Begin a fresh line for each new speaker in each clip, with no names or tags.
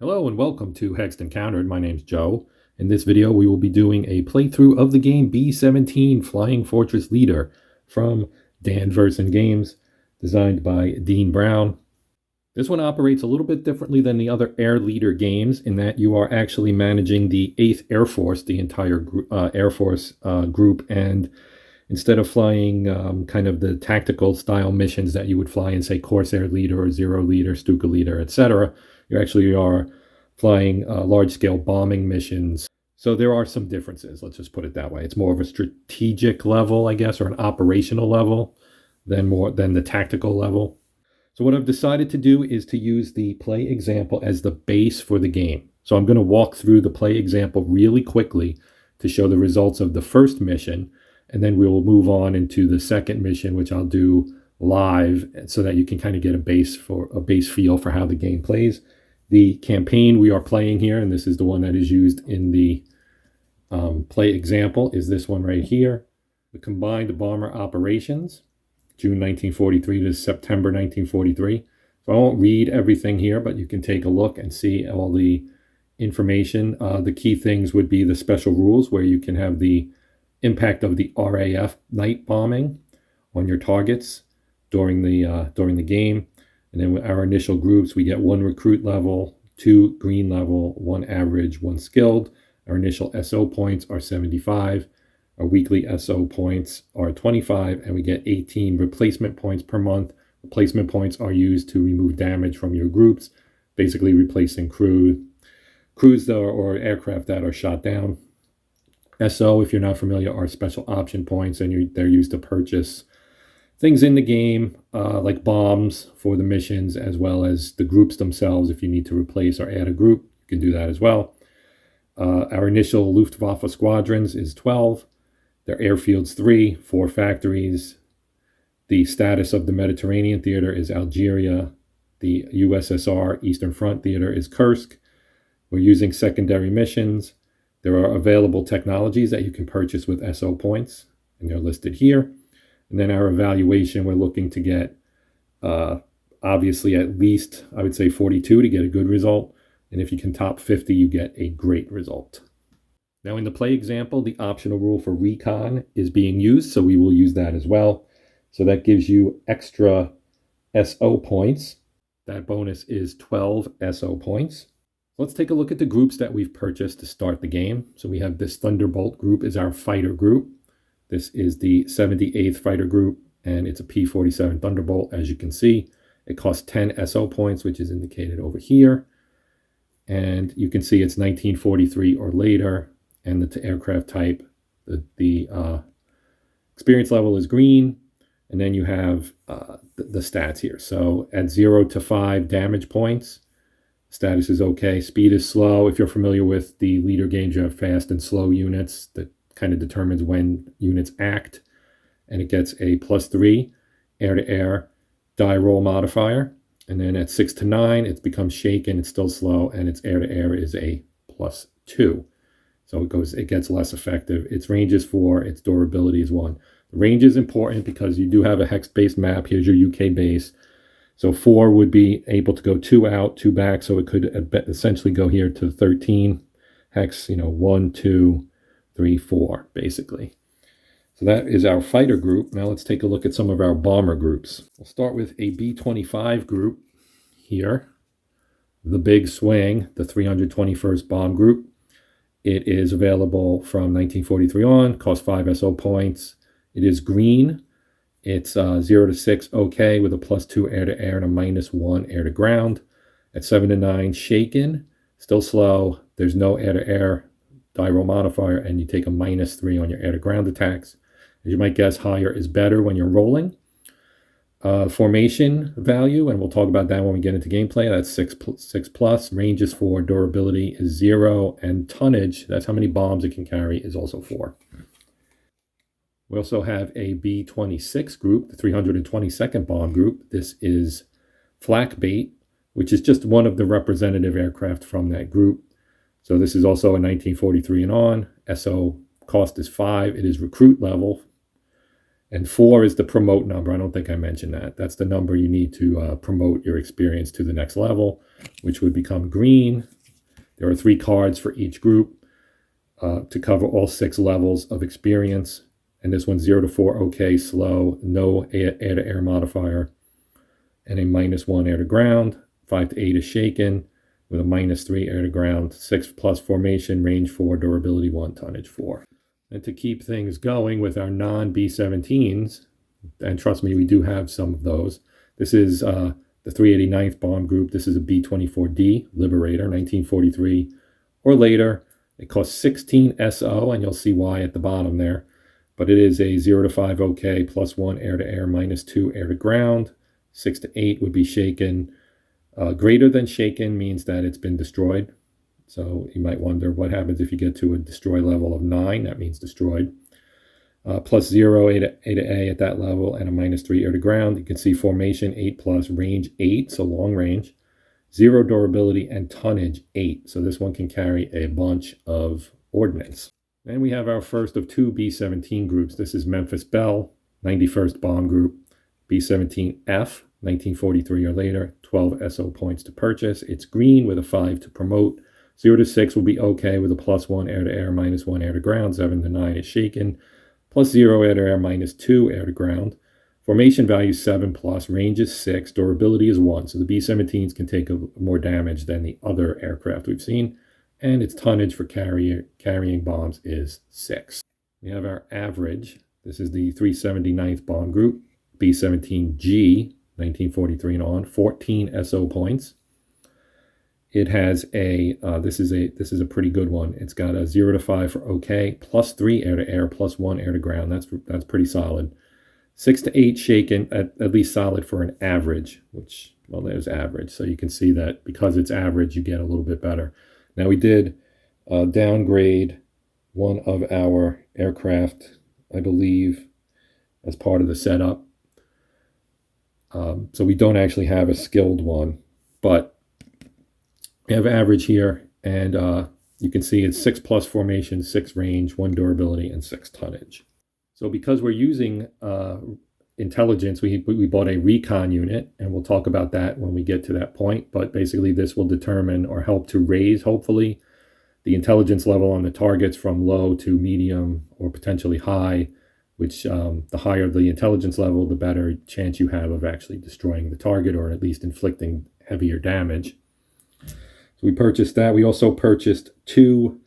Hello and welcome to Hexed Encountered. My name's Joe. In this video, we will be doing a playthrough of the game B-17 Flying Fortress Leader from Dan Verssen Games, designed by Dean Brown. This one operates a little bit differently than the other Air Leader games in that you are actually managing the 8th Air Force, the entire Air Force group, and instead of flying kind of the tactical style missions that you would fly in, say, Corsair Leader or Zero Leader, Stuka Leader, etc., you actually are flying large-scale bombing missions. So there are some differences, let's just put it that way. It's more of a strategic level, I guess, or an operational level than the tactical level. So what I've decided to do is to use the play example as the base for the game. So I'm going to walk through the play example really quickly to show the results of the first mission, and then we will move on into the second mission, which I'll do live so that you can kind of get a base feel for how the game plays. The campaign we are playing here, and this is the one that is used in the play example, is this one right here. The Combined Bomber Operations, June 1943 to September 1943. So I won't read everything here, but you can take a look and see all the information. The key things would be the special rules, where you can have the impact of the RAF night bombing on your targets during the game. And then with our initial groups, we get 1 recruit level, 2 green level, 1 average, 1 skilled. Our initial SO points are 75. Our weekly SO points are 25, and we get 18 replacement points per month. Replacement points are used to remove damage from your groups, basically replacing crews or aircraft that are shot down. SO, if you're not familiar, are special option points, and they're used to purchase things in the game, like bombs for the missions, as well as the groups themselves. If you need to replace or add a group, you can do that as well. Our initial Luftwaffe squadrons is 12. Their airfields 3, 4 factories. The status of the Mediterranean theater is Algeria. The USSR Eastern Front theater is Kursk. We're using secondary missions. There are available technologies that you can purchase with SO points, and they're listed here. And then our evaluation, we're looking to get, obviously, at least, I would say 42 to get a good result. And if you can top 50, you get a great result. Now, in the play example, the optional rule for recon is being used, so we will use that as well. So that gives you extra SO points. That bonus is 12 SO points. Let's take a look at the groups that we've purchased to start the game. So we have this Thunderbolt group is our fighter group. This is the 78th Fighter Group, and it's a P-47 Thunderbolt, as you can see. It costs 10 SO points, which is indicated over here. And you can see it's 1943 or later, and the aircraft type, the experience level is green, and then you have the stats here. So at 0 to 5 damage points, status is okay. Speed is slow. If you're familiar with the leader games, you have fast and slow units that kind of determines when units act, and it gets a +3 air-to-air die roll modifier. And then at 6 to 9, it becomes shaken, it's still slow, and its air-to-air is a +2. So it gets less effective. Its range is 4, its durability is 1. The range is important because you do have a hex-based map. Here's your UK base. So 4 would be able to go 2 out, 2 back, so it could essentially go here to 13 hex, 1, 2, 3, 4, basically. So that is our fighter group. Now let's take a look at some of our bomber groups. We'll start with a B-25 group here. The Big Swing, the 321st Bomb Group. It is available from 1943 on, costs 5 SO points. It is green. It's 0 to 6 okay with a +2 air-to-air and a -1 air-to-ground. At 7 to 9, shaken, still slow. There's no air-to-air die roll modifier, and you take a -3 on your air-to-ground attacks. As you might guess, higher is better when you're rolling. Formation value, and we'll talk about that when we get into gameplay. That's 6 plus. Range is 4. Durability is 0. And tonnage, that's how many bombs it can carry, is also 4. We also have a B-26 group, the 322nd Bomb Group. This is Flak Bait, which is just one of the representative aircraft from that group. So this is also a 1943 and on. SO cost is 5. It is recruit level. And 4 is the promote number. I don't think I mentioned that. That's the number you need to promote your experience to the next level, which would become green. There are 3 cards for each group to cover all 6 levels of experience. And this one's 0 to 4, okay, slow, no air-to-air modifier, and a -1 air-to-ground. 5 to 8 is shaken, with a -3 air-to-ground. 6+ formation, range 4, durability 1, tonnage 4. And to keep things going with our non-B-17s, and trust me, we do have some of those. This is the 389th Bomb Group. This is a B-24D Liberator, 1943 or later. It costs 16 SO, and you'll see why at the bottom there. But it is a 0 to 5 OK, +1 air-to-air, -2 air-to-ground. 6 to 8 would be shaken. Greater than shaken means that it's been destroyed. So you might wonder what happens if you get to a destroy level of 9. That means destroyed. +0 A at that level, and a -3 air-to-ground. You can see formation 8+, range 8, so long range. 0 durability, and tonnage 8. So this one can carry a bunch of ordnance. And we have our first of 2 B-17 groups. This is Memphis Belle, 91st Bomb Group. B-17F, 1943 or later, 12 SO points to purchase. It's green with a 5 to promote. 0 to 6 will be okay with a +1 air-to-air, -1 air-to-ground. 7 to 9 is shaken. +0 air-to-air, -2 air-to-ground. Formation value 7+, range is 6, durability is 1. So the B-17s can take more damage than the other aircraft we've seen. And its tonnage for carrying bombs is 6. We have our average. This is the 379th Bomb Group, B-17G, 1943 and on, 14 SO points. It has a, this is a pretty good one. It's got a 0 to 5 for OK, +3 air-to-air, +1 air-to-ground. That's pretty solid. 6 to 8 shaken, at least solid for an average, which, well, there's average. So you can see that because it's average, you get a little bit better. Now, we did downgrade one of our aircraft, I believe, as part of the setup. So we don't actually have a skilled one, but we have average here, and you can see it's 6+ formation, 6 range, 1 durability, and 6 tonnage. So because we're using intelligence, we bought a recon unit, and we'll talk about that when we get to that point. But basically, this will determine or help to raise, hopefully, the intelligence level on the targets from low to medium or potentially high, which the higher the intelligence level, the better chance you have of actually destroying the target or at least inflicting heavier damage. So we purchased that. We also purchased 2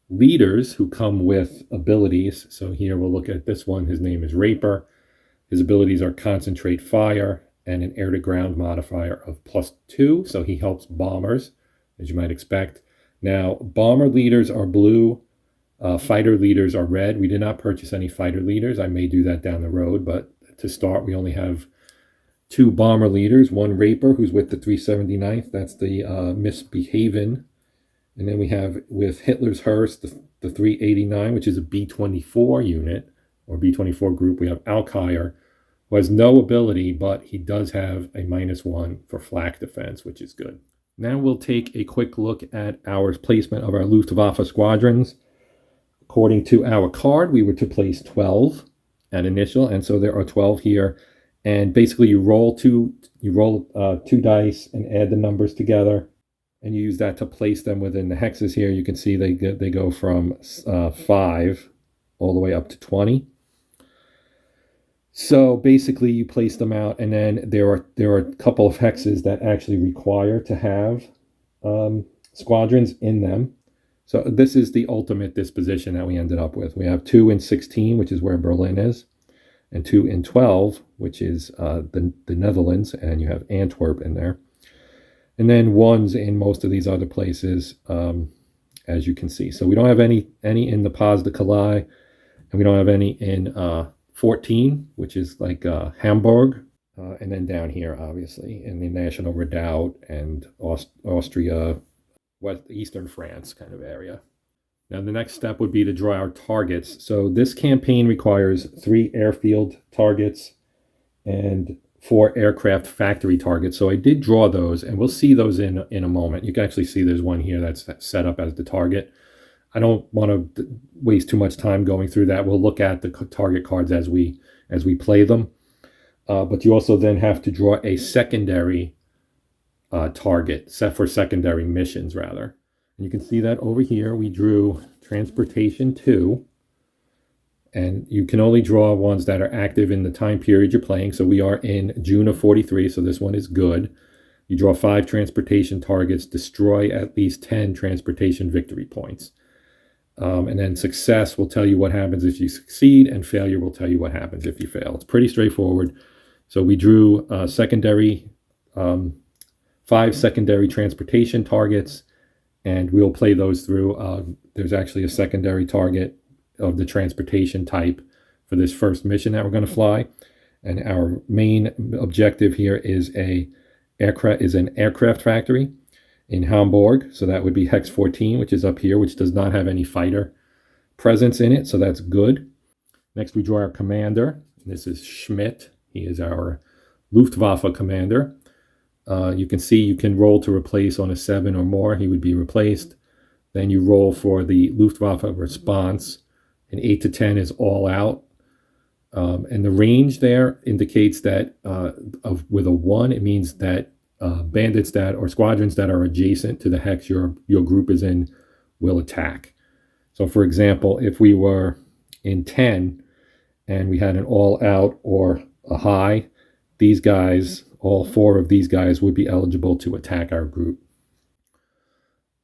leaders who come with abilities. So here we'll look at this one. His name is Raper. His abilities are concentrate fire and an air-to-ground modifier of +2. So he helps bombers, as you might expect. Now, bomber leaders are blue. Fighter leaders are red. We did not purchase any fighter leaders. I may do that down the road, but to start, we only have 2 bomber leaders. One Raper, who's with the 379th. That's the Misbehavin'. And then we have with Hitler's Hearst, the 389, which is a B-24 unit, or B-24 group. We have Alkire, who has no ability, but he does have a -1 for flak defense, which is good. Now we'll take a quick look at our placement of our Luftwaffe squadrons. According to our card, we were to place 12 at initial, and so there are 12 here. And basically, you roll two dice and add the numbers together, and you use that to place them within the hexes here. You can see they go from 5 all the way up to 20. So basically, you place them out, and then there are a couple of hexes that actually require to have squadrons in them. So this is the ultimate disposition that we ended up with. We have 2 in 16, which is where Berlin is, and 2 in 12, which is the Netherlands, and you have Antwerp in there. And then 1s in most of these other places, as you can see. So we don't have any in the Pas de Calais, and we don't have any in 14, which is like Hamburg, and then down here, obviously, in the National Redoubt and Austria, Eastern France kind of area. Now, the next step would be to draw our targets. So this campaign requires 3 airfield targets and 4 aircraft factory targets. So I did draw those, and we'll see those in a moment. You can actually see there's one here that's set up as the target. I don't want to waste too much time going through that. We'll look at the target cards as we play them. But you also then have to draw a secondary target, set for secondary missions, rather. And you can see that over here we drew Transportation 2. And you can only draw ones that are active in the time period you're playing. So we are in June of 43, so this one is good. You draw 5 transportation targets, destroy at least 10 transportation victory points. And then success will tell you what happens if you succeed, and failure will tell you what happens if you fail. It's pretty straightforward. So we drew 5 secondary transportation targets, and we'll play those through. There's actually a secondary target of the transportation type for this first mission that we're going to fly. And our main objective here is an aircraft factory in Hamburg. So that would be Hex 14, which is up here, which does not have any fighter presence in it. So that's good. Next, we draw our commander. This is Schmidt. He is our Luftwaffe commander. You can see you can roll to replace on a 7 or more. He would be replaced. Then you roll for the Luftwaffe response. An 8 to 10 is all out. And the range there indicates that with a 1, it means that bandits that or squadrons that are adjacent to the hex your group is in will attack. So for example, if we were in 10 and we had an all out or a high, these guys, all 4 of these guys would be eligible to attack our group.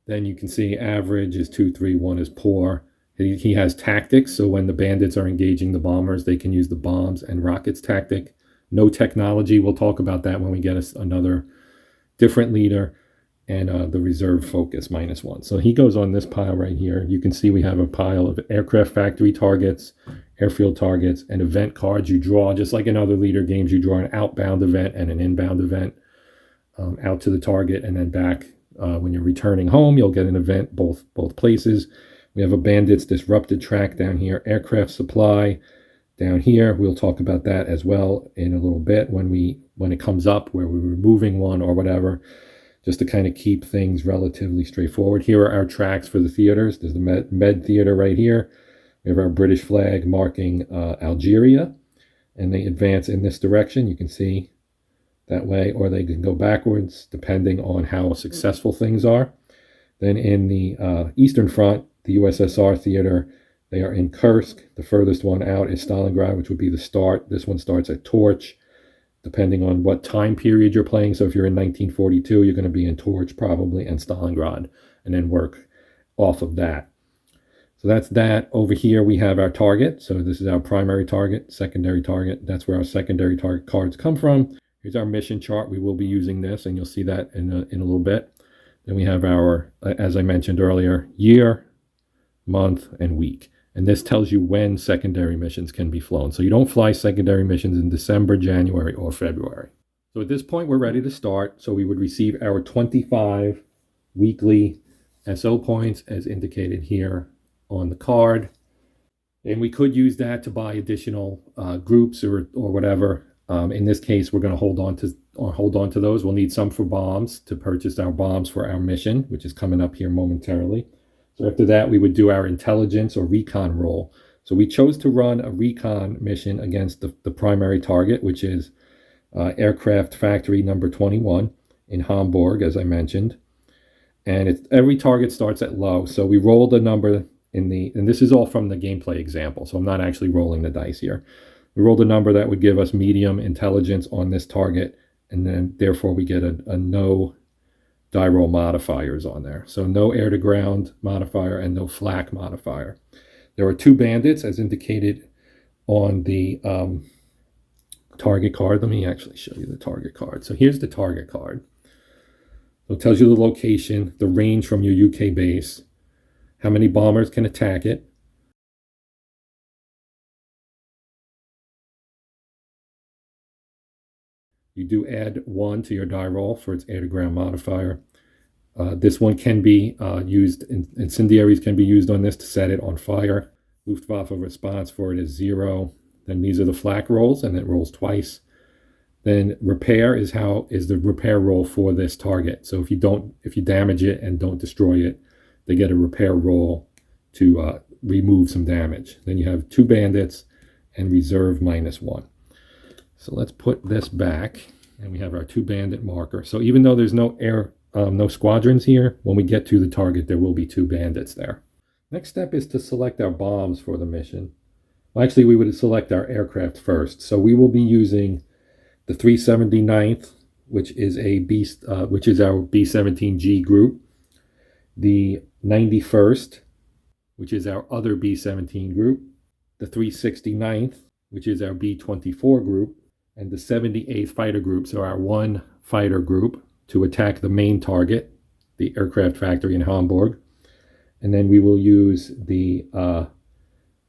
Then you can see average is 2, 3, 1 is poor. He has tactics, so when the bandits are engaging the bombers, they can use the bombs and rockets tactic. No technology, we'll talk about that when we get another different leader. And the reserve focus, -1. So he goes on this pile right here. You can see we have a pile of aircraft factory targets, airfield targets, and event cards. You draw, just like in other leader games, you draw an outbound event and an inbound event out to the target, and then back when you're returning home, you'll get an event both places. We have a bandits disrupted track down here, aircraft supply down here. We'll talk about that as well in a little bit when it comes up where we're removing one or whatever, just to kind of keep things relatively straightforward. Here are our tracks for the theaters. There's the Med Theater right here. We have our British flag marking Algeria, and they advance in this direction. You can see that way, or they can go backwards depending on how successful things are. Then in the Eastern Front, the USSR theater, they are in Kursk. The furthest one out is Stalingrad, which would be the start. This one starts at Torch, depending on what time period you're playing. So if you're in 1942, you're going to be in Torch probably and Stalingrad, and then work off of that. So that's that. Over here we have our target. So this is our primary target, secondary target. That's where our secondary target cards come from. Here's our mission chart. We will be using this, and you'll see that in a little bit. Then we have our, as I mentioned earlier, year, month, and week. And this tells you when secondary missions can be flown. So you don't fly secondary missions in December, January, or February. So at this point, we're ready to start. So we would receive our 25 weekly SO points as indicated here on the card. And we could use that to buy additional groups or whatever. In this case, we're going to hold on to those. We'll need some for bombs to purchase our bombs for our mission, which is coming up here momentarily. So after that, we would do our intelligence or recon roll. So we chose to run a recon mission against the primary target, which is aircraft factory number 21 in Hamburg, as I mentioned. And every target starts at low. So we rolled a number and this is all from the gameplay example. So I'm not actually rolling the dice here. We rolled a number that would give us medium intelligence on this target, and then therefore we get a no die roll modifiers on there. So no air to ground modifier and no flak modifier. There are 2 bandits as indicated on the target card. Let me actually show you the target card. So here's the target card. So it tells you the location, the range from your UK base, how many bombers can attack it. You do add 1 to your die roll for its air to ground modifier. This one can be used, incendiaries can be used on this to set it on fire. Luftwaffe response for it is 0. Then these are the flak rolls, and it rolls twice. Then repair is the repair roll for this target. So if you damage it and don't destroy it, they get a repair roll to remove some damage. Then you have 2 bandits and reserve -1. So let's put this back, and we have our 2 bandit marker. So even though there's no air no squadrons here. When we get to the target, there will be 2 bandits there. Next step is to select our bombs for the mission. Well, actually, we would select our aircraft first. So we will be using the 379th, which is our B-17G group, the 91st, which is our other B-17 group, the 369th, which is our B-24 group, and the 78th fighter group, so our 1 fighter group to attack the main target, the aircraft factory in Hamburg. And then we will use the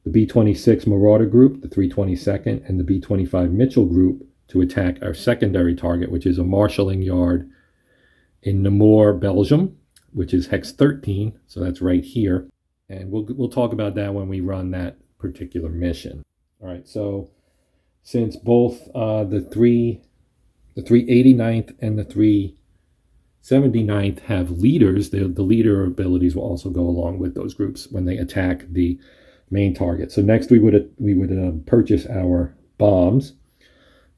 B-26 Marauder group, the 322nd, and the B-25 Mitchell group to attack our secondary target, which is a marshalling yard in Namur, Belgium, which is hex 13, so that's right here. And we'll talk about that when we run that particular mission. All right, so since both the 389th and the 379th have leaders, the leader abilities will also go along with those groups when they attack the main target. So next we would purchase our bombs.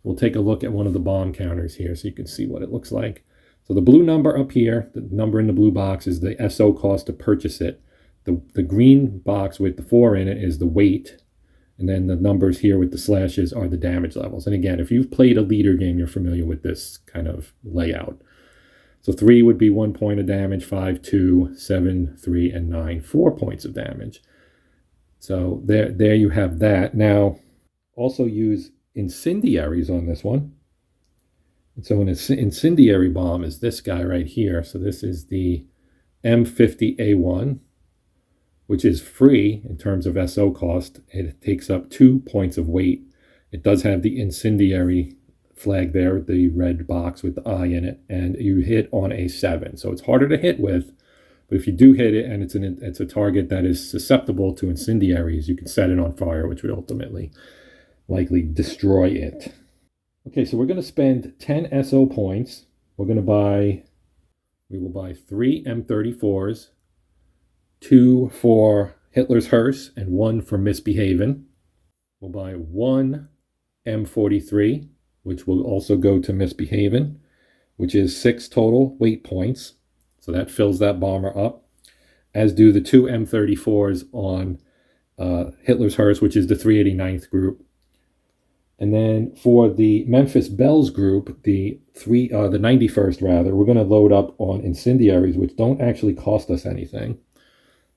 We'll take a look at one of the bomb counters here so you can see what it looks like. So the blue number up here, the number in the blue box, is the SO cost to purchase it. The green box with the 4 in it is the weight. And then the numbers here with the slashes are the damage levels. And again, if you've played a leader game, you're familiar with this kind of layout. So 3 would be 1 point of damage, 5, 2, 7, 3, and 9, 4 points of damage. So there you have that. Now, also use incendiaries on this one. And so an incendiary bomb is this guy right here. So this is the M50A1, which is free in terms of SO cost. It takes up 2 points of weight. It does have the incendiary flag there, the red box with the eye in it, and you hit on a 7. So it's harder to hit with, but if you do hit it and it's a target that is susceptible to incendiaries, you can set it on fire, which would ultimately likely destroy it. Okay, so we're going to spend 10 SO points. We will buy 3 M34s, 2 for Hitler's Hearse, and 1 for Misbehavin'. We'll buy 1 M43, which will also go to Misbehavin', which is 6 total weight points. So that fills that bomber up, as do the 2 M34s on Hitler's Hearse, which is the 389th group. And then for the Memphis Bells group, the 91st rather, we're going to load up on incendiaries, which don't actually cost us anything.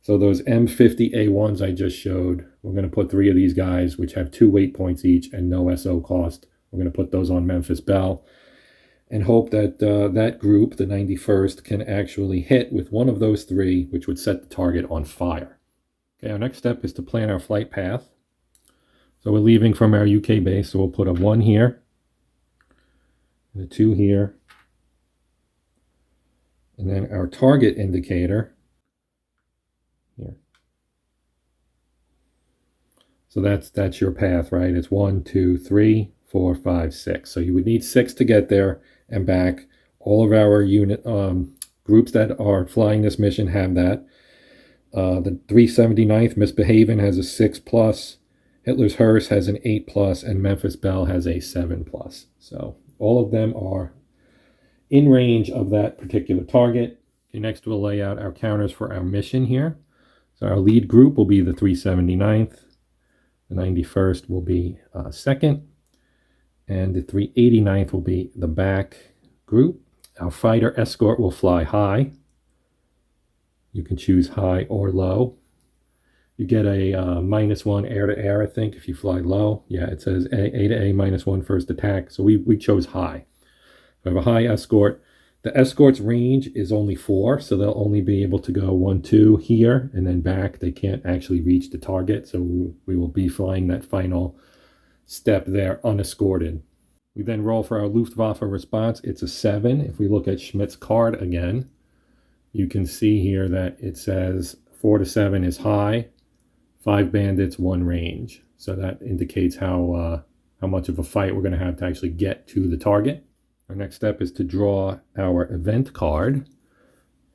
So those M50A1s I just showed, we're going to put 3 of these guys, which have 2 weight points each and no SO cost. We're going to put those on Memphis Bell and hope that that group, the 91st, can actually hit with one of those 3, which would set the target on fire. Okay, our next step is to plan our flight path. So we're leaving from our UK base, so we'll put a 1 here, and a 2 here, and then our target indicator here. So that's your path, right? It's 1, 2, 3, 4, 5, 6. So you would need 6 to get there and back. All of our unit groups that are flying this mission have that. The 379th Misbehavin' has a 6+. Hitler's Hearse has an 8+, and Memphis Belle has a 7+. So all of them are in range of that particular target. Okay, next we'll lay out our counters for our mission here. So our lead group will be the 379th. The 91st will be second. And the 389th will be the back group. Our fighter escort will fly high. You can choose high or low. You get a -1 air-to-air, I think, if you fly low. Yeah, it says A to A -1 first attack. So we chose high. We have a high escort. The escort's range is only 4, so they'll only be able to go 1, 2 here and then back. They can't actually reach the target, so we will be flying that final step there unescorted. We then roll for our Luftwaffe response. It's a 7. If we look at Schmidt's card again, you can see here that it says 4 to 7 is high, 5 bandits, 1 range. So that indicates how much of a fight we're going to have to actually get to the target. Our next step is to draw our event card.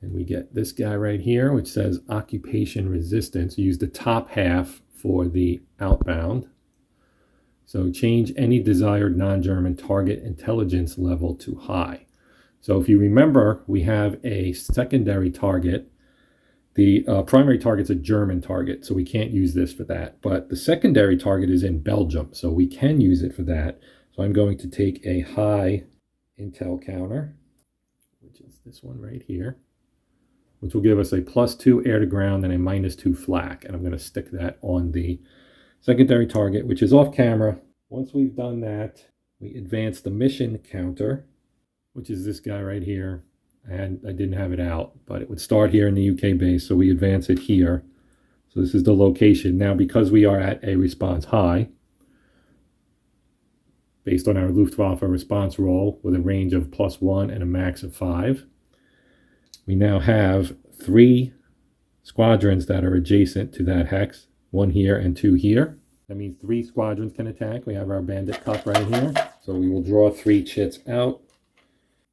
And we get this guy right here, which says Occupation Resistance. Use the top half for the Outbound. So change any desired non-German target intelligence level to high. So if you remember, we have a secondary target. The primary target's a German target, so we can't use this for that. But the secondary target is in Belgium, so we can use it for that. So I'm going to take a high intel counter, which is this one right here, which will give us a +2 air to ground and a -2 flak. And I'm going to stick that on the secondary target, which is off camera. Once we've done that, we advance the mission counter, which is this guy right here. And I didn't have it out, but it would start here in the UK base, so we advance it here. So this is the location. Now, because we are at a response high, based on our Luftwaffe response roll with a range of +1 and a max of 5, we now have 3 squadrons that are adjacent to that hex, 1 here and 2 here. That means 3 squadrons can attack. We have our bandit cup right here. So we will draw 3 chits out.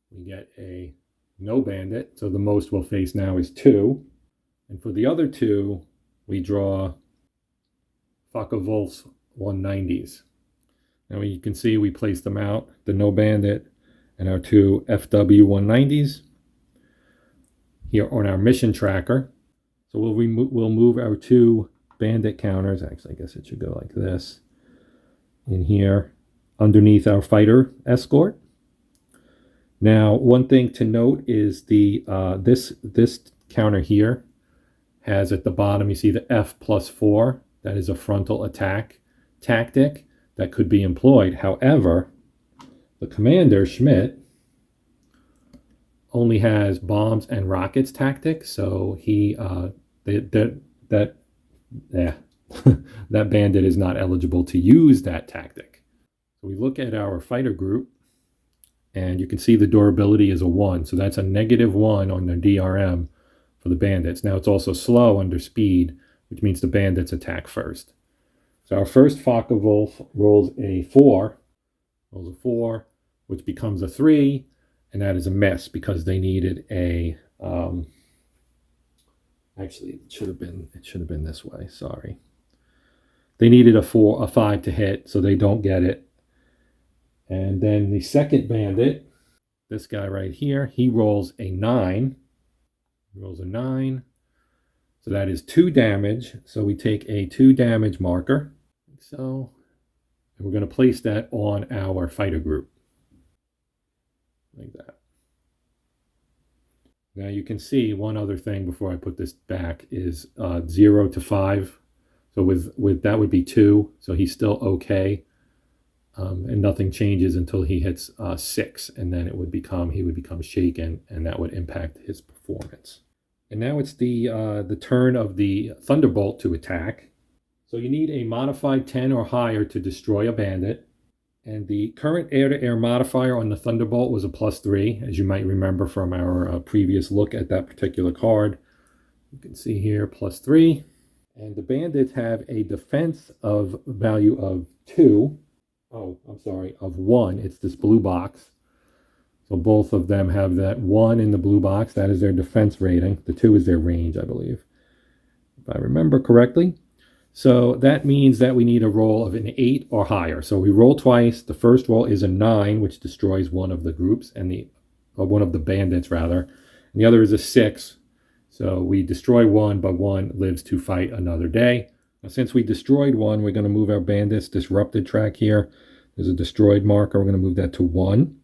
We get a no bandit, so the most we'll face now is 2. And for the other 2, we draw Focke-Wulf's 190s. Now you can see we place them out, the no bandit and our 2 FW 190s here on our mission tracker. So we'll move our 2 bandit counters, actually I guess it should go like this, in here underneath our fighter escort. Now, one thing to note is the this counter here has at the bottom, you see the F+4. That is a frontal attack tactic that could be employed. However, the commander, Schmidt, only has bombs and rockets tactic, so he that bandit is not eligible to use that tactic. So we look at our fighter group, and you can see the durability is a 1. So that's a -1 on the DRM for the bandits. Now it's also slow under speed, which means the bandits attack first. So our first Focke-Wulf rolls a 4, which becomes a 3, and that is a miss because they needed a, actually it should have been this way, sorry. They needed a 5 to hit, so they don't get it. And then the second bandit, this guy right here, he rolls a 9. He rolls a 9. So that is 2 damage. So we take a 2 damage marker. Like so. And we're going to place that on our fighter group. Like that. Now you can see one other thing before I put this back is 0 to 5. So with that would be 2. So he's still okay. And nothing changes until he hits 6, and then he would become shaken, and that would impact his performance. And now it's the turn of the Thunderbolt to attack. So you need a modified 10 or higher to destroy a bandit, and the current air-to-air modifier on the Thunderbolt was a +3, as you might remember from our previous look at that particular card. You can see here +3, and the bandits have a defense of value of 2. Oh, I'm sorry, of 1. It's this blue box. So both of them have that 1 in the blue box. That is their defense rating. The 2 is their range, I believe, if I remember correctly. So that means that we need a roll of an 8 or higher. So we roll twice. The first roll is a 9, which destroys one of the groups, and one of the bandits, rather. And the other is a 6. So we destroy one, but one lives to fight another day. Now, since we destroyed one, we're going to move our bandits disrupted track here. There's a destroyed marker. We're going to move that to 1.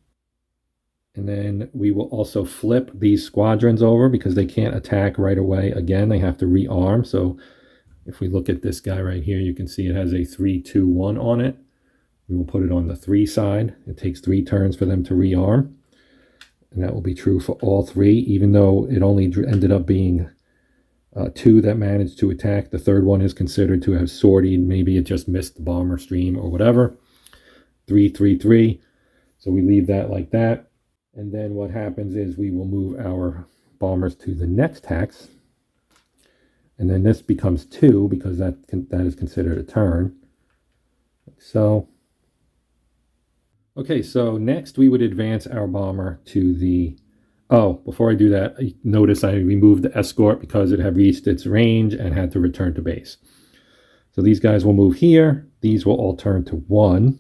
And then we will also flip these squadrons over because they can't attack right away. Again, they have to rearm. So if we look at this guy right here, you can see it has a 3, 2, 1 on it. We will put it on the 3 side. It takes 3 turns for them to rearm. And that will be true for all 3, even though it only ended up being 2 that managed to attack. The third one is considered to have sortied. Maybe it just missed the bomber stream or whatever. 3, 3, 3. So we leave that like that. And then what happens is we will move our bombers to the next hex. And then this becomes 2 because that is considered a turn. So, okay, so next we would advance our bomber to the... Oh, before I do that, notice I removed the escort because it had reached its range and had to return to base. So these guys will move here. These will all turn to 1.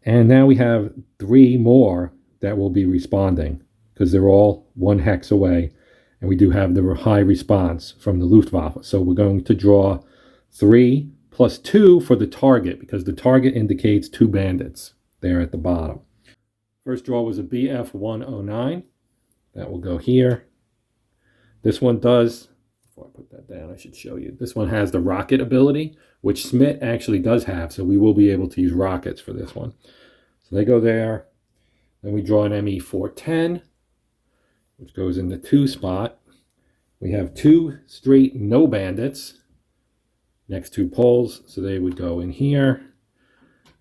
And now we have 3 more that will be responding because they're all 1 hex away. And we do have the high response from the Luftwaffe. So we're going to draw 3 plus 2 for the target because the target indicates 2 bandits there at the bottom. First draw was a BF-109. That will go here. This one does, before I put that down, I should show you. This one has the rocket ability, which Smith actually does have. So we will be able to use rockets for this one. So they go there. Then we draw an ME-410, which goes in the 2 spot. We have 2 straight no bandits next 2 poles, so they would go in here.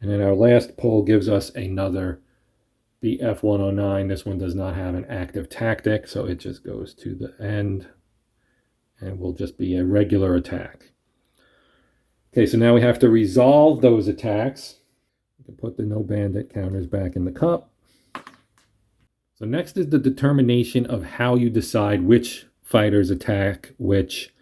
And then our last pole gives us another BF-109. This one does not have an active tactic, so it just goes to the end and will just be a regular attack. Okay, so now we have to resolve those attacks. We can put the no bandit counters back in the cup. So next is the determination of how you decide which fighters attack which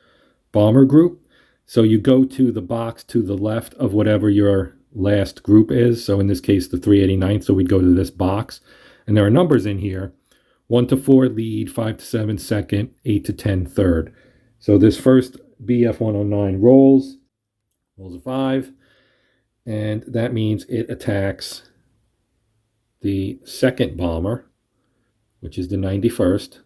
bomber group. So you go to the box to the left of whatever your last group is. So in this case, the 389th. So we'd go to this box. And there are numbers in here. 1 to 4 lead, 5 to 7 second, 8 to 10 third. So this first BF-109 rolls a 5. And that means it attacks the second bomber, which is the 91st.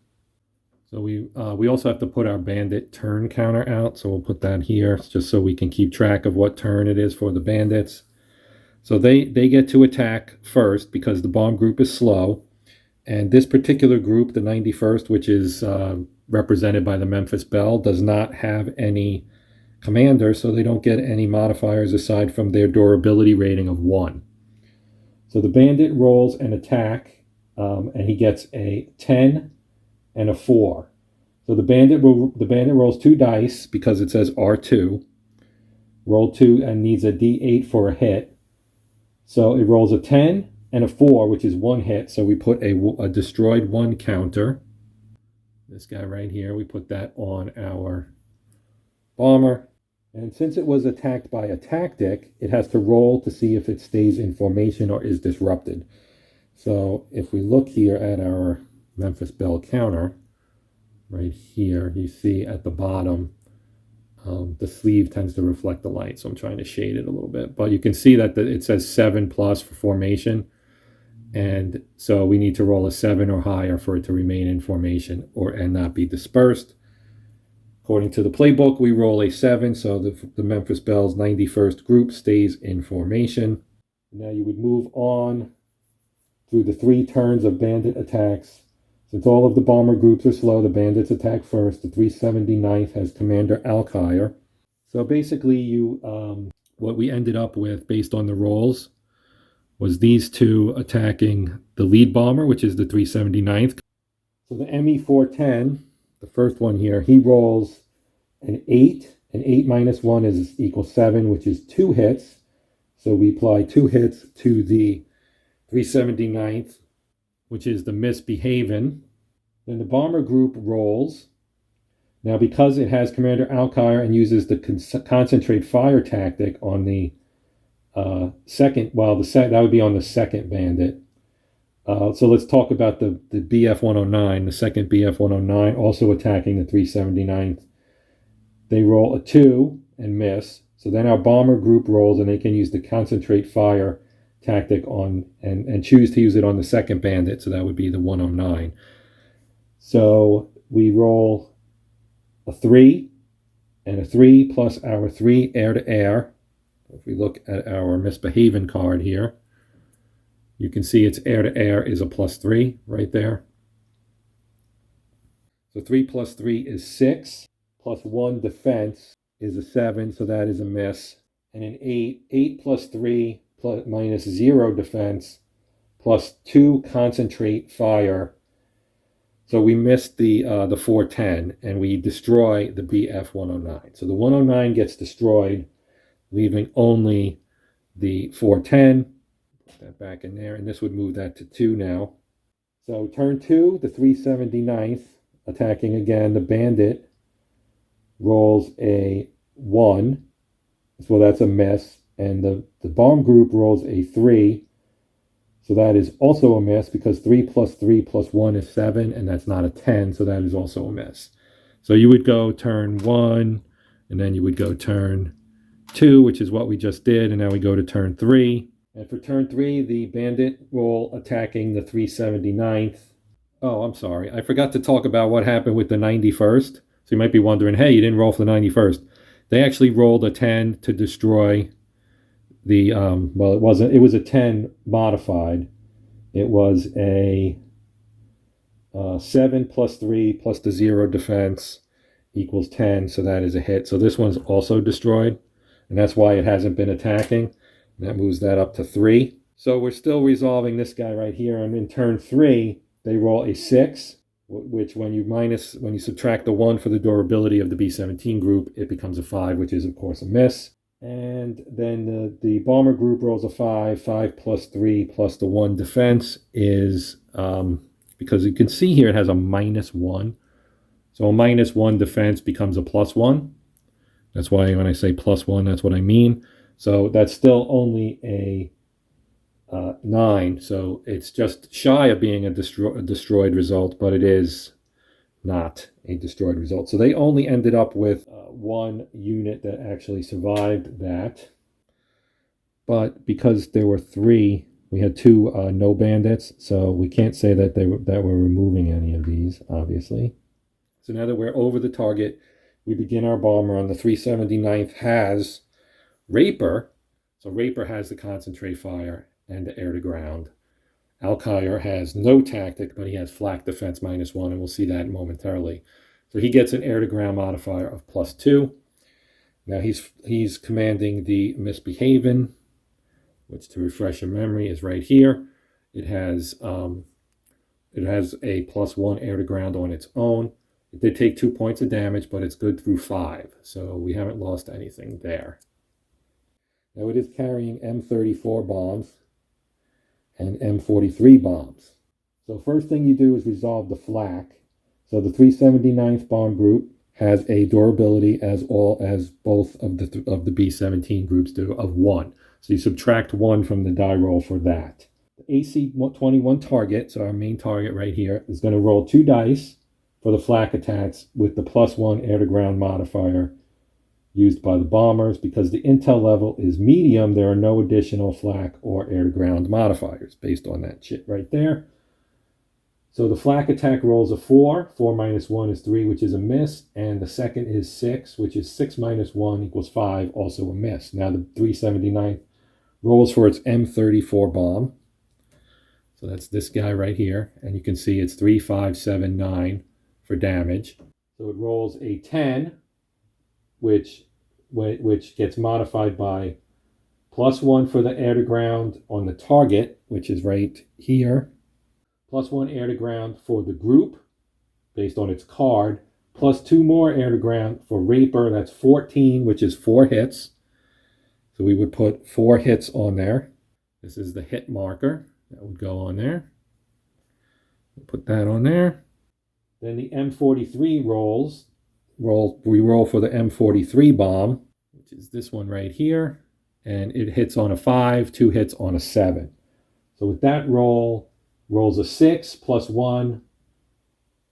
So we also have to put our bandit turn counter out. So we'll put that here just so we can keep track of what turn it is for the bandits. So they get to attack first because the bomb group is slow. And this particular group, the 91st, which is represented by the Memphis Belle, does not have any commander. So they don't get any modifiers aside from their durability rating of 1. So the bandit rolls an attack. And he gets a 10 and a 4. So the bandit rolls 2 dice because it says R2. Roll 2 and needs a D8 for a hit. So it rolls a 10 and a 4, which is 1 hit. So we put a destroyed 1 counter. This guy right here, we put that on our bomber. And since it was attacked by a tactic, it has to roll to see if it stays in formation or is disrupted. So if we look here at our Memphis Belle counter, right here, you see at the bottom, the sleeve tends to reflect the light. So I'm trying to shade it a little bit. But you can see that it says 7+ for formation. And so we need to roll a 7 or higher for it to remain in formation and not be dispersed. According to the playbook, we roll a 7. So the Memphis Belle's 91st group stays in formation. Now you would move on through the 3 turns of bandit attacks. Since all of the bomber groups are slow, the bandits attack first. The 379th has Commander Alkire. So basically, what we ended up with, based on the rolls, was these 2 attacking the lead bomber, which is the 379th. So the ME-410, the first one here, he rolls an 8. An 8 minus 1 is equals 7, which is 2 hits. So we apply 2 hits to the 379th, which is the Misbehavin'. Then the bomber group rolls. Now, because it has Commander Alkire and uses the concentrate fire tactic on the second, that would be on the second bandit. So let's talk about the BF-109, the second BF-109, also attacking the 379th. They roll a 2 and miss. So then our bomber group rolls and they can use the concentrate fire tactic on and choose to use it on the second bandit, so that would be the 109. So we roll a 3 and a 3 plus our 3 air to air. If we look at our Misbehavin' card here, you can see its air to air is a +3 right there. So 3 plus 3 is 6, plus 1 defense is a 7, so that is a miss. And an 8, 8 plus 3 minus 0 defense, plus 2 concentrate fire. So we missed the 410, and we destroy the BF-109. So the 109 gets destroyed, leaving only the 410. Put that back in there, and this would move that to 2 now. So turn 2, the 379th, attacking again. The bandit rolls a 1. So that's a miss. And the bomb group rolls a 3. So that is also a miss because 3 plus 3 plus 1 is 7, and that's not a 10, so that is also a miss. So you would go turn 1, and then you would go turn 2, which is what we just did, and now we go to turn 3. And for turn 3, the bandit roll attacking the 379th. Oh, I'm sorry. I forgot to talk about what happened with the 91st. So you might be wondering, hey, you didn't roll for the 91st. They actually rolled a 10 to destroy the, well, it was a 10 modified. It was a 7 plus 3 plus the 0 defense equals 10, so that is a hit. So this one's also destroyed, and that's why it hasn't been attacking. And that moves that up to 3. So we're still resolving this guy right here, and in turn 3, they roll a 6, which when you subtract the 1 for the durability of the B-17 group, it becomes a 5, which is, of course, a miss. And then the bomber group rolls a 5. 5 plus 3 plus the 1 defense is, because you can see here it has a -1. So a -1 defense becomes a +1. That's why when I say +1, that's what I mean. So that's still only a 9. So it's just shy of being a destroyed result, but it is not a destroyed result. So they only ended up with 1 unit that actually survived that. But because there were 3, we had 2 no bandits, so we can't say that we're removing any of these, obviously. So now that we're over the target, we begin our bomber on the 379th has Raper. So Raper has the concentrate fire and the air to ground. Alkire has no tactic, but he has flak defense -1, and we'll see that momentarily. So he gets an air to ground modifier of +2. Now he's commanding the Misbehavin', which, to refresh your memory, is right here. It has a +1 air to ground on its own. It did take 2 points of damage, but it's good through 5, so we haven't lost anything there. Now it is carrying M34 bombs and M43 bombs. So first thing you do is resolve the flak. So the 379th bomb group has a durability as both of the B-17 groups do of 1. So you subtract 1 from the die roll for that. The AC-21 target, so our main target right here, is going to roll 2 dice for the flak attacks with the +1 air to ground modifier used by the bombers. Because the intel level is medium, there are no additional flak or air to ground modifiers based on that shit right there. So the flak attack rolls a 4. 4 minus 1 is 3, which is a miss. And the second is 6, which is 6 minus 1 equals 5, also a miss. Now the 379th rolls for its M34 bomb. So that's this guy right here. And you can see it's 3, 5, 7, 9 for damage. So it rolls a 10, which gets modified by +1 for the air to ground on the target, which is right here. +1 air to ground for the group, based on its card, plus 2 more air to ground for Raper. That's 14, which is 4 hits. So we would put 4 hits on there. This is the hit marker that would go on there. We'll put that on there. Then the M43 rolls. We roll for the M43 bomb, which is this one right here. And it hits on a 5, 2 hits on a 7. So with that roll, rolls a 6 plus 1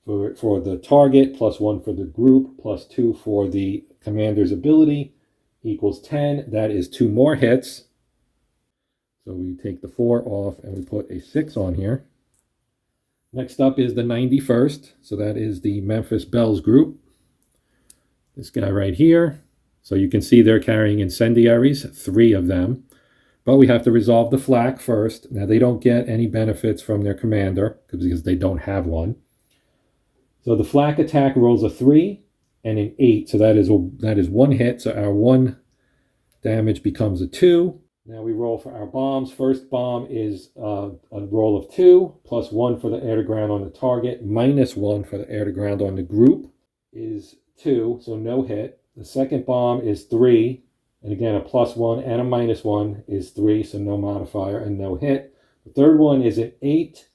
for the target, plus 1 for the group, plus 2 for the commander's ability, equals 10. That is 2 more hits. So we take the 4 off and we put a 6 on here. Next up is the 91st. So that is the Memphis Bells group. This guy right here. So you can see they're carrying incendiaries, 3 of them. But we have to resolve the flak first. Now, they don't get any benefits from their commander because they don't have one. So the flak attack rolls a 3 and an 8. So that is 1 hit. So our 1 damage becomes a 2. Now we roll for our bombs. First bomb is a roll of 2, plus 1 for the air to ground on the target, minus 1 for the air to ground on the group is 2, so no hit. The second bomb is 3. And again, a +1 and a -1 is 3, so no modifier and no hit. The third one is an 8,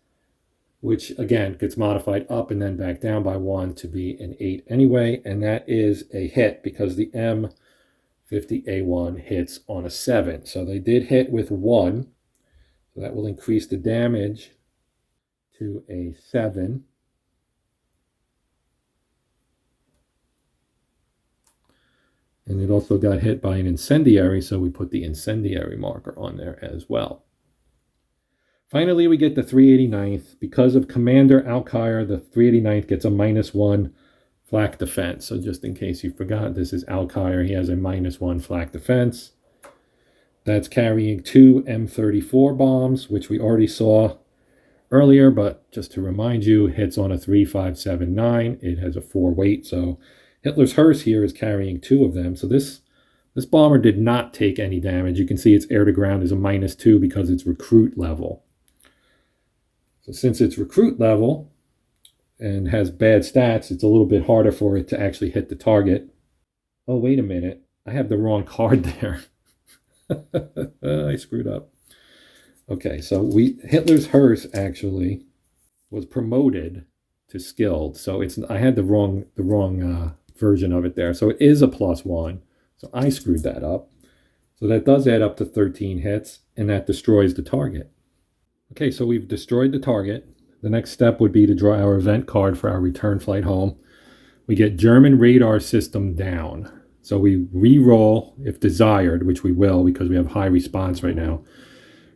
which again gets modified up and then back down by 1 to be an 8 anyway. And that is a hit because the M50A1 hits on a 7. So they did hit with 1. So that will increase the damage to a 7. And it also got hit by an incendiary, so we put the incendiary marker on there as well. Finally, we get the 389th. Because of Commander Alkire, the 389th gets a -1 flak defense. So just in case you forgot, this is Alkire. He has a -1 flak defense. That's carrying 2 M34 bombs, which we already saw earlier, but just to remind you, hits on a 3579. It has a 4 weight, so Hitler's Hearse here is carrying 2 of them. So this bomber did not take any damage. You can see its air to ground is a -2 because it's recruit level. So since it's recruit level and has bad stats, it's a little bit harder for it to actually hit the target. Oh, wait a minute. I have the wrong card there. I screwed up. Okay, so Hitler's Hearse actually was promoted to skilled. So I had the wrong version of it there. So it is a +1. So I screwed that up. So that does add up to 13 hits, and that destroys the target. Okay, so we've destroyed the target. The next step would be to draw our event card for our return flight home. We get German radar system down. So we re-roll if desired, which we will because we have high response right now.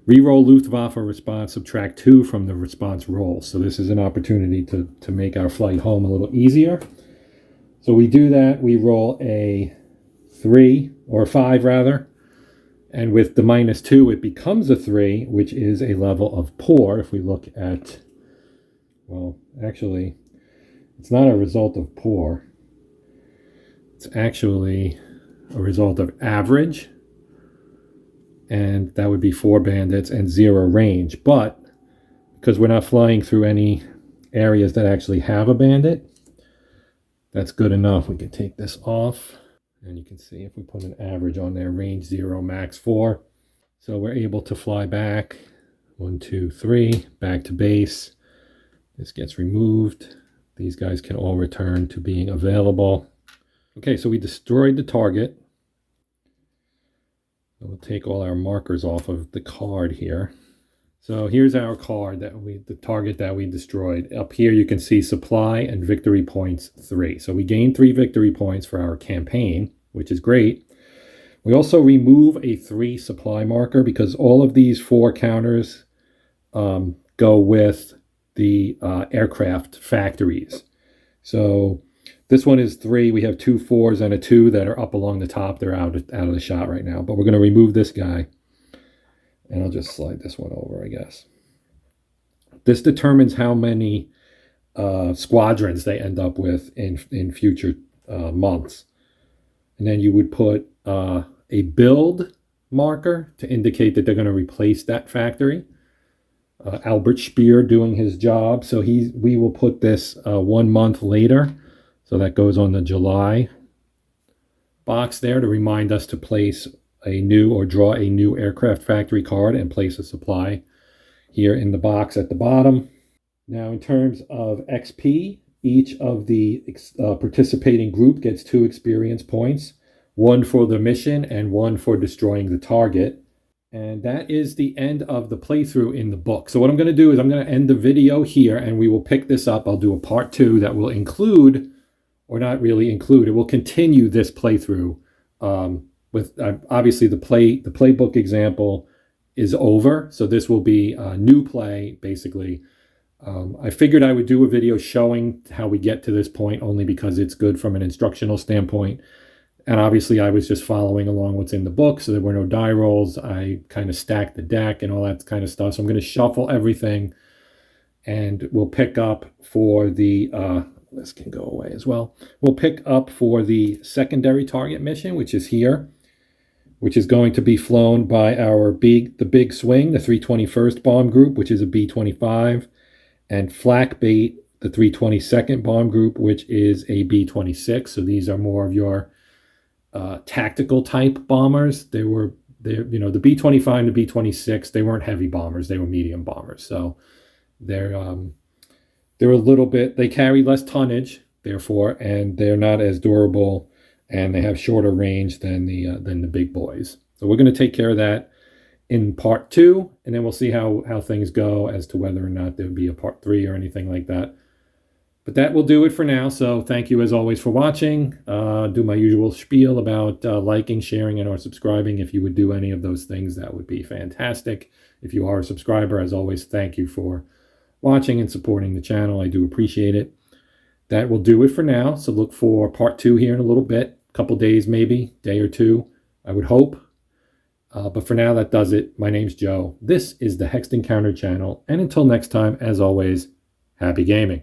Re-roll Luftwaffe response, subtract 2 from the response roll. So this is an opportunity to make our flight home a little easier. So we do that. We roll a 3, or 5 rather. And with the -2, it becomes a 3, which is a level of poor. If we look at, well, actually, it's not a result of poor. It's actually a result of average. And that would be 4 bandits and 0 range. But because we're not flying through any areas that actually have a bandit, that's good enough. We can take this off. And you can see if we put an average on there, range 0, max 4. So we're able to fly back, 1, 2, 3, back to base. This gets removed. These guys can all return to being available. Okay, so we destroyed the target. We'll take all our markers off of the card here. So here's our card, the target that we destroyed. Up here you can see supply and victory points 3. So we gained 3 victory points for our campaign, which is great. We also remove a 3 supply marker because all of these 4 counters go with the aircraft factories. So this one is 3. We have 2 4s and a 2 that are up along the top. They're out of the shot right now, but we're going to remove this guy. And I'll just slide this one over, I guess. This determines how many squadrons they end up with in future months. And then you would put a build marker to indicate that they're going to replace that factory. Albert Speer doing his job. So we will put this 1 month later. So that goes on the July box there to remind us to place a new or draw a new aircraft factory card and place a supply here in the box at the bottom. Now in terms of XP, each of the participating group gets 2 experience points, 1 for the mission and 1 for destroying the target. And that is the end of the playthrough in the book. So what I'm going to do is I'm going to end the video here and we will pick this up. I'll do a part 2 that will include, or not really include, it will continue this playthrough with obviously the playbook example is over. So this will be a new play, basically. I figured I would do a video showing how we get to this point only because it's good from an instructional standpoint. And obviously I was just following along what's in the book, so there were no die rolls. I kind of stacked the deck and all that kind of stuff. So I'm going to shuffle everything and we'll pick up for the, this can go away as well. We'll pick up for the secondary target mission, which is here, which is going to be flown by the big swing, the 321st Bomb Group, which is a B-25, and Flak Bait, the 322nd Bomb Group, which is a B-26. So these are more of your tactical type bombers. The B-25 and the B-26, they weren't heavy bombers, they were medium bombers. So they're a little bit, they carry less tonnage, therefore, and they're not as durable, and they have shorter range than the big boys. So we're going to take care of that in part 2, and then we'll see how things go as to whether or not there would be a part 3 or anything like that. But that will do it for now. So thank you as always for watching. Do my usual spiel about liking, sharing, and or subscribing. If you would do any of those things, that would be fantastic. If you are a subscriber, as always, thank you for watching and supporting the channel. I do appreciate it. That will do it for now. So look for part 2 here in a little bit, a couple days maybe, day or two, I would hope. But for now, that does it. My name's Joe. This is the Hexed Encounter channel. And until next time, as always, happy gaming.